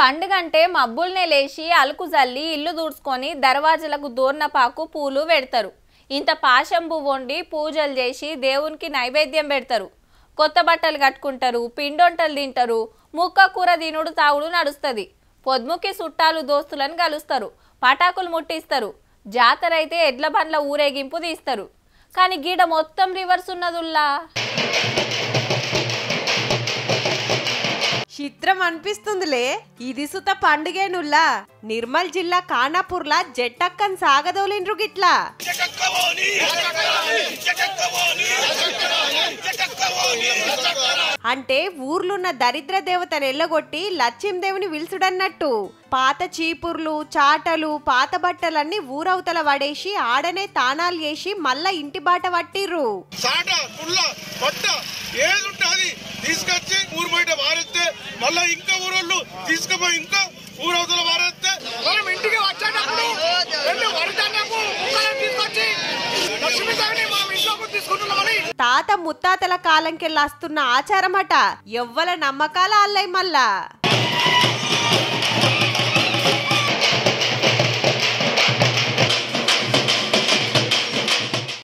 పండుగంటే మబ్బుల్నే లేచి అలుకు జల్లి ఇల్లు దూడ్చుకొని దర్వాజలకు దోర్నపాకు పూలు పెడతారు. ఇంత పాశంబు వండి పూజలు చేసి దేవునికి నైవేద్యం పెడతారు. కొత్త బట్టలు కట్టుకుంటారు, పిండొంటలు తింటారు, ముక్క కూర తినుడు తాగుడు నడుస్తుంది. పొద్దుముకి చుట్టాలు దోస్తులను కలుస్తారు, పటాకులు ముట్టిస్తారు. జాతర అయితే ఎడ్ల బండ్ల ఊరేగింపు తీస్తారు. కానీ గీడ మొత్తం రివర్స్ ఉన్నదుల్లా. చిత్రం అనిపిస్తుందిలే. ఇది సుత పండుగేనుల్లా. నిర్మల్ జిల్లా ఖానాపూర్లా జట్టక్కన్ సాగదోలిండ్రు గిట్లా. అంటే ఊర్లున్న దరిద్ర దేవతను ఎల్లగొట్టి లక్ష్మీదేవిని విల్సుడన్నట్టు. పాత చీపుర్లు, చాటలు, పాత బట్టలన్నీ ఊరవతల పడేసి ఆడనే తానాలు చేసి మళ్ళా ఇంటి బాట పట్టిర్రు. తీసుకొచ్చి ఊరు బయట వారెత్తే మళ్ళా ఇంకా ఊరోళ్ళు తీసుకుపోయి ఇంకా ఊరవతల వారెత్తే మనం ఇంటికి వచ్చేటప్పుడు తాత ముత్తాతల కాలంకెళ్ళి వస్తున్న ఆచారమట. ఎవ్వల నమ్మకాల అల్లై మళ్ళా.